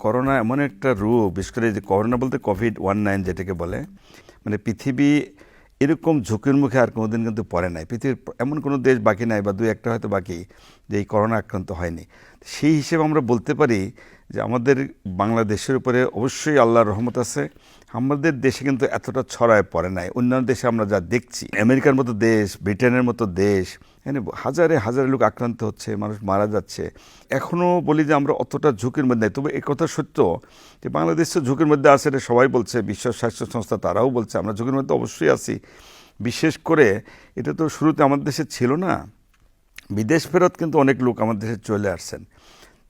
Corona এমন একটা রোগ, বিশেষ করে যে করোনা বলতে COVID-19 যেটাকে বলে, মানে পৃথিবী এরকম ঝুঁকির মুখে আর কোনোদিন কিন্তু পড়ে নাই। পৃথিবীর এমন কোনো দেশ বাকি নাই বা দুই একটা হয়তো বাকি যে এই করোনা আক্রান্ত হয়নি। সেই হিসেবে আমরা বলতে পারি যে আমাদের বাংলাদেশের উপরে অবশ্যই আল্লাহর রহমত আছে। আমাদের দেশে কিন্তু এতটা ছড়ায় পড়ে নাই। অন্যান্য দেশে আমরা যা দেখছি, আমেরিকার মতো দেশ, ব্রিটেনের মতো দেশ, এখানে হাজারে হাজারে লোক আক্রান্ত হচ্ছে, মানুষ মারা যাচ্ছে। এখনও বলি যে আমরা অতটা ঝুঁকির মধ্যে নাই। তবে এই কথা সত্য যে বাংলাদেশ তো ঝুঁকির মধ্যে আছে, এটা সবাই বলছে, বিশ্ব স্বাস্থ্য সংস্থা তারাও বলছে আমরা ঝুঁকির মধ্যে অবশ্যই আছি। বিশেষ করে এটা তো শুরুতে আমাদের দেশে ছিল না, বিদেশ ফেরত কিন্তু অনেক লোক আমাদের দেশে চলে আসছেন।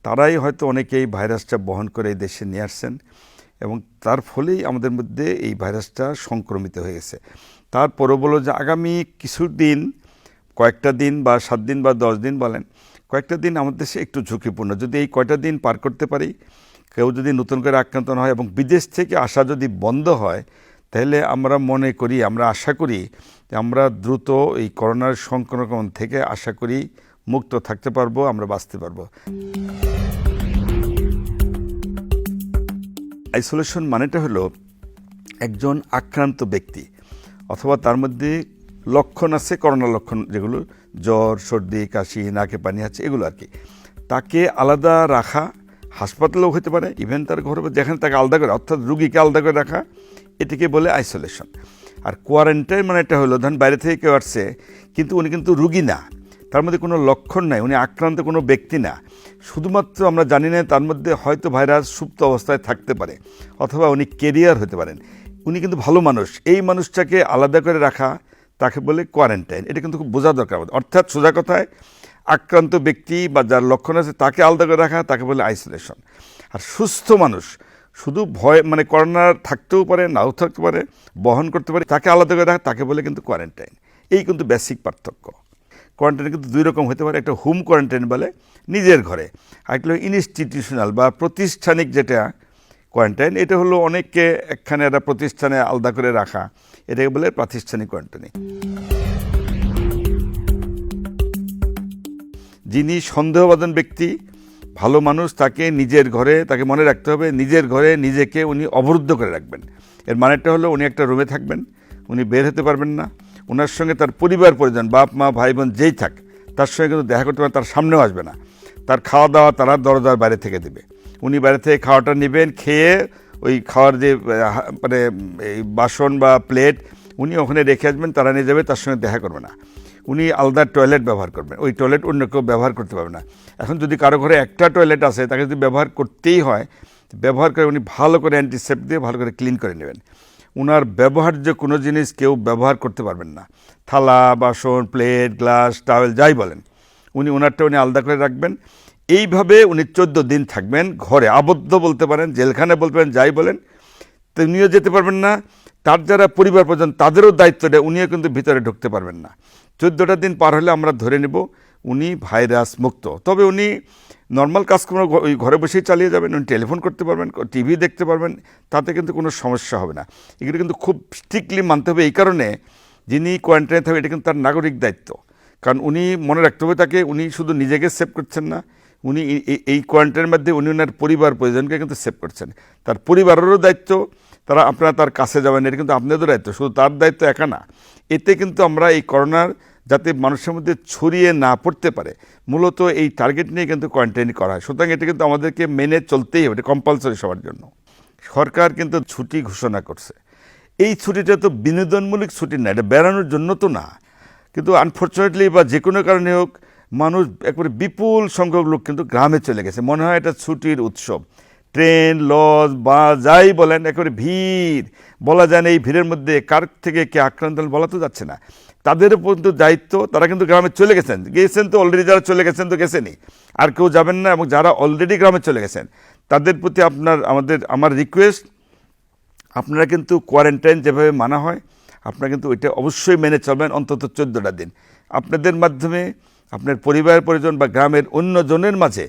তারাই হয়তো অনেকেই ভাইরাসটা বহন করে এই দেশে নিয়ে আসছেন এবং তার ফলেই আমাদের মধ্যে এই ভাইরাসটা সংক্রমিত হয়ে গেছে। তারপরও বলো যে আগামী কিছুদিন, কয়েকটা দিন বা 7 দিন বা 10 দিন বলেন, কয়েকটা দিন আমাদের দেশে একটু ঝুঁকিপূর্ণ। যদি এই কয়টা দিন পার করতে পারি, কেউ যদি নতুন করে আক্রান্ত না হয় এবং বিদেশ থেকে আসা যদি বন্ধ হয়, তাহলে আমরা মনে করি, আমরা আশা করি যে আমরা দ্রুত এই করোনার সংক্রমণ থেকে আশা করি মুক্ত থাকতে পারবো, আমরা বাঁচতে পারবো। আইসোলেশন মানেটা হলো একজন আক্রান্ত ব্যক্তি অথবা তার মধ্যে লক্ষণ আছে, করোনা লক্ষণ যেগুলো জ্বর, সর্দি, কাশি, নাকে পানি আছে, এগুলো আর কি, তাকে আলাদা রাখা, হাসপাতালেও হতে পারে, ইভেন তার ঘরে যেখানে তাকে আলাদা করে, অর্থাৎ রুগীকে আলাদা করে রাখা, এটিকে বলে আইসোলেশন। আর কোয়ারেন্টাইন মানে এটা হলো ধরেন বাইরে থেকে কেউ আসছে কিন্তু উনি কিন্তু রুগী না, তার মধ্যে কোনো লক্ষণ নাই, উনি আক্রান্ত কোনো ব্যক্তি না, শুধুমাত্র আমরা জানি না তার মধ্যে হয়তো ভাইরাস সুপ্ত অবস্থায় থাকতে পারে অথবা উনি ক্যারিয়ার হতে পারেন, উনি কিন্তু ভালো মানুষ, এই মানুষটাকে আলাদা করে রাখা তাকে বলে কোয়ারেন্টাইন। এটা কিন্তু খুব বোঝা দরকার। অর্থাৎ সোজা কথায় আক্রান্ত ব্যক্তি বা যার লক্ষণ আছে তাকে আলাদা করে রাখা তাকে বলে আইসোলেশন। আর সুস্থ মানুষ শুধু ভয় মানে করোনা থাকতেও পারে, নাও থাকতে পারে, বহন করতে পারে, তাকে আলাদা করে রাখা তাকে বলে কিন্তু কোয়ারেন্টাইন। এই কিন্তু বেসিক পার্থক্য। কোয়ারেন্টাইন কিন্তু 2 রকম হতে পারে, একটা হোম কোয়ারেন্টাইন বলে নিজের ঘরে, আর একটা ইনস্টিটিউশনাল বা প্রাতিষ্ঠানিক যেটা কোয়ারেন্টাইন, এটা হলো অনেককে একখানে একটা প্রতিষ্ঠানে আলাদা করে রাখা, এটাকে বলে প্রাতিষ্ঠানিক কোয়ারেন্টাইন। যিনি সন্দেহভাজন ব্যক্তি, ভালো মানুষ, তাকে নিজের ঘরে, তাকে মনে রাখতে হবে নিজের ঘরে নিজেকে উনি অবরুদ্ধ করে রাখবেন। এর মানেটা হলো উনি একটা রুমে থাকবেন, উনি বের হতে পারবেন না, ওনার সঙ্গে তার পরিবার পরিজন, বাপ মা ভাই বোন যেই থাক তার সঙ্গে কিন্তু দেখা করতে পারেন, তার সামনেও আসবে না, তার খাওয়া দাওয়া তারা দরজার বাইরে থেকে দেবে, উনি বাইরে থেকে খাওয়াটা নেবেন, খেয়ে ওই খাওয়ার যে মানে এই বাসন বা প্লেট উনি ওখানে রেখে আসবেন, তারা নিয়ে যাবে, তার সঙ্গে দেখা করবে না। উনি আলাদা টয়লেট ব্যবহার করবেন, ওই টয়লেট অন্য কেউ ব্যবহার করতে পারবে না। এখন যদি কারো ঘরে একটা টয়লেট আছে, তাকে যদি ব্যবহার করতেই হয়, ব্যবহার করে উনি ভালো করে অ্যান্টিসেপ্ট দিয়ে ভালো করে ক্লিন করে নেবেন। উনার ব্যবহার্য কোনো জিনিস কেউ ব্যবহার করতে পারবেন না, থালা, বাসন, প্লেট, গ্লাস, টাওয়েল যাই বলেন, উনি ওনারটা উনি আলাদা করে রাখবেন। এইভাবে উনি 14 দিন থাকবেন ঘরে, আবদ্ধ বলতে পারেন, জেলখানে বলতে পারেন, যাই বলেন, তিনিও যেতে পারবেন না, তার যারা পরিবার পরিজন তাদেরও দায়িত্ব দেয়, উনিও কিন্তু ভিতরে ঢুকতে পারবেন না। 14টা দিন পার হলে আমরা ধরে নেব উনি ভাইরাস মুক্ত। তবে উনি নর্মাল কাজকর্ম ওই ঘরে বসেই চালিয়ে যাবেন, উনি টেলিফোন করতে পারবেন, টিভি দেখতে পারবেন, তাতে কিন্তু কোনো সমস্যা হবে না। এগুলো কিন্তু খুব স্ট্রিক্টলি মানতে হবে। এই কারণে যিনি কোয়ারেন্টাইনে থাকবে এটা কিন্তু তার নাগরিক দায়িত্ব, কারণ উনি মনে রাখতে হবে তাকে, উনি শুধু নিজেকে সেভ করছেন না, উনি এই কোয়ারেন্টাইনের মধ্যে উনি ওনার পরিবার পরিজনকে কিন্তু সেভ করছেন, তার পরিবারেরও দায়িত্ব, তারা আপনারা তার কাছে যাবেন, এটা কিন্তু আপনাদেরও দায়িত্ব, শুধু তার দায়িত্ব একা না। এতে কিন্তু আমরা এই করোনার যাতে মানুষের মধ্যে ছড়িয়ে না পড়তে পারে, মূলত এই টার্গেট নিয়ে কিন্তু কোয়ারেন্টাইন করা হয়। সুতরাং এটা কিন্তু আমাদেরকে মেনে চলতেই হবে, এটা কম্পালসরি সবার জন্য। সরকার কিন্তু ছুটি ঘোষণা করছে, এই ছুটিটা তো বিনোদনমূলক ছুটি না, এটা বেড়ানোর জন্য তো না, কিন্তু আনফর্চুনেটলি বা যে কোনো কারণে হোক মানুষ একবারে বিপুল সংখ্যক লোক কিন্তু গ্রামে চলে গেছে, মনে হয় এটা ছুটির উৎসব। ট্রেন, লজ বা যাই বলেন একেবারে ভিড়, বলা যায় না এই ভিড়ের মধ্যে কার থেকে কে আক্রান্ত বলা তো যাচ্ছে না। তাদেরও পর্যন্ত দায়িত্ব, তারা কিন্তু গ্রামে চলে গেছেন তো অলরেডি, যারা চলে গেছেন তো গেছেনই, আর কেউ যাবেন না। এবং যারা অলরেডি গ্রামে চলে গেছেন তাদের প্রতি আমার রিকোয়েস্ট, আপনারা কিন্তু কোয়ারেন্টাইন যেভাবে মানা হয় আপনারা কিন্তু ওইটা অবশ্যই মেনে চলবেন অন্তত 14টা দিন। আপনাদের মাধ্যমে আপনার পরিবার পরিজন বা গ্রামের অন্য জনের মাঝে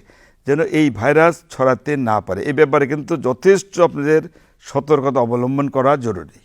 যেন এই ভাইরাস ছড়াতে না পারে, এই ব্যাপারে কিন্তু যথেষ্ট আপনাদের সতর্কতা অবলম্বন করা জরুরি।